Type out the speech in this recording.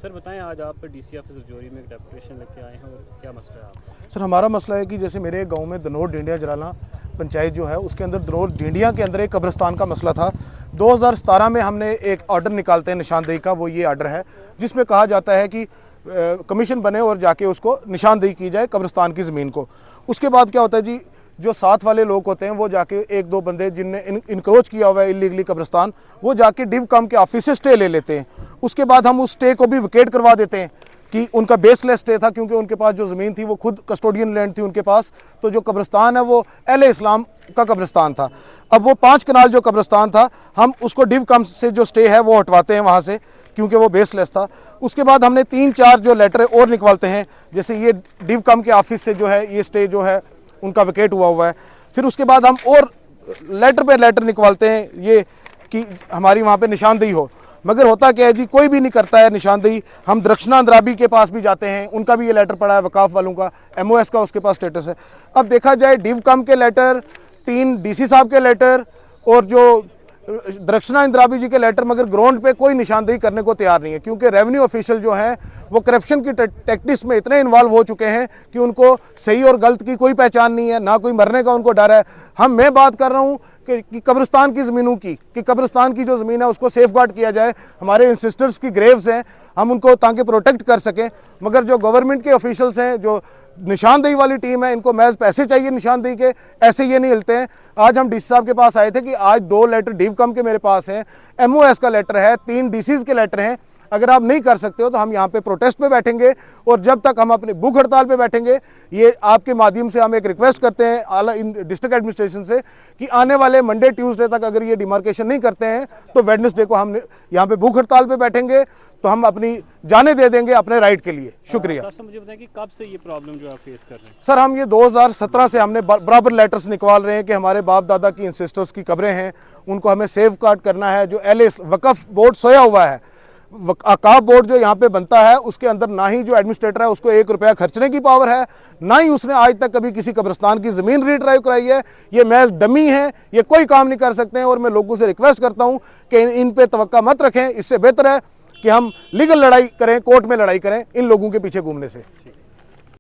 Sir बताएं, आज आप डीसी ऑफिस रजौरी में एक डेपुटेशन लेके आए हैं और क्या मसला है आपका? सर हमारा मसला है कि जैसे मेरे गांव में दनौर ढिंडिया जराला पंचायत जो है उसके अंदर दनौर ढिंडिया के अंदर एक कब्रिस्तान का मसला था। 2017 में हमने एक ऑर्डर निकालते हैं निशानदेही का, वो ये ऑर्डर है जिसमें कहा जाता है कि कमीशन बने और जाके उसको निशानदेही की जाए कब्रिस्तान की ज़मीन को। उसके बाद क्या होता है जी, जो साथ वाले लोग होते हैं वो जाके एक दो बंदे जिनने इनक्रोच किया हुआ है इलीगली कब्रिस्तान, वो जाके डिव कम के ऑफिस से स्टे ले लेते हैं। उसके बाद हम उस स्टे को भी विकेट करवा देते हैं कि उनका बेसलेस स्टे था, क्योंकि उनके पास जो ज़मीन थी वो खुद कस्टोडियन लैंड थी उनके पास। तो जो कब्रिस्तान है वो अहले इस्लाम का कब्रिस्तान था। अब वो 5 कनाल जो कब्रिस्तान था, हम उसको डिव कम से जो स्टे है वो हटवाते हैं वहाँ से, क्योंकि वो बेसलेस था। उसके बाद हमने 3-4 जो लेटर और निकलवाते हैं, जैसे ये डिव कम के ऑफिस से जो है ये स्टे जो है उनका विकेट हुआ है। फिर उसके बाद हम और लेटर पे लेटर निकलवाते हैं ये कि हमारी वहाँ पे निशानदेही हो, मगर होता क्या है जी, कोई भी नहीं करता है निशानदेही। हम दरख्शना अंद्राबी के पास भी जाते हैं, उनका भी ये लेटर पड़ा है वकाफ वालों का, MOS का उसके पास स्टेटस है। अब देखा जाए डिव कम के लेटर, 3 DC साहब के लेटर और जो दरख्शना इंद्राबी जी के लेटर, मगर ग्राउंड पे कोई निशानदेही करने को तैयार नहीं है, क्योंकि रेवेन्यू ऑफिशियल जो हैं वो करप्शन की टैक्टिक्स में इतने इन्वॉल्व हो चुके हैं कि उनको सही और गलत की कोई पहचान नहीं है, ना कोई मरने का उनको डर है। मैं बात कर रहा हूँ कि कब्रिस्तान की ज़मीनों की, कि कब्रिस्तान की जो ज़मीन है उसको सेफ गार्ड किया जाए, हमारे इंसिस्टर्स की ग्रेव्स हैं, हम उनको ताकि प्रोटेक्ट कर सकें। मगर जो गवर्नमेंट के ऑफिशियल्स हैं, जो निशानदेही वाली टीम है, इनको महज पैसे चाहिए निशानदेही के, ऐसे ये नहीं हिलते हैं। आज हम DC साहब के पास आए थे कि आज 2 लेटर डिव कम के मेरे पास हैं, MOS का लेटर है, 3 DCs के लेटर हैं। अगर आप नहीं कर सकते हो तो हम यहाँ पे प्रोटेस्ट पे बैठेंगे, और जब तक हम अपनी भूख हड़ताल पे बैठेंगे, ये आपके माध्यम से हम एक रिक्वेस्ट करते हैं आला डिस्ट्रिक्ट एडमिनिस्ट्रेशन से कि आने वाले मंडे ट्यूसडे तक अगर ये डिमार्केशन नहीं करते हैं तो वेडनेसडे को हम यहाँ पे भूख हड़ताल पे बैठेंगे, तो हम अपनी जानें दे देंगे अपने राइट के लिए। शुक्रिया। सर मुझे बताएं कि कब से ये प्रॉब्लम जो आप फेस कर रहे हैं? सर हम ये 2017 से हमने बराबर लेटर्स निकलवा रहे हैं कि हमारे बाप दादा की इंसिस्टर्स की कब्रें हैं, उनको हमें सेफ गार्ड करना है। जो अहले वक्फ बोर्ड सोया हुआ है, अकाफ बोर्ड जो यहाँ पे बनता है, उसके अंदर ना ही जो एडमिनिस्ट्रेटर है उसको 1 रुपया खर्चने की पावर है, ना ही उसने आज तक कभी किसी कब्रिस्तान की ज़मीन रीड्राइव कराई है। ये महज डमी है, ये कोई काम नहीं कर सकते हैं। और मैं लोगों से रिक्वेस्ट करता हूँ कि इन पे तवक्का मत रखें। इससे बेहतर है कि हम लीगल लड़ाई करें, कोर्ट में लड़ाई करें इन लोगों के पीछे घूमने से।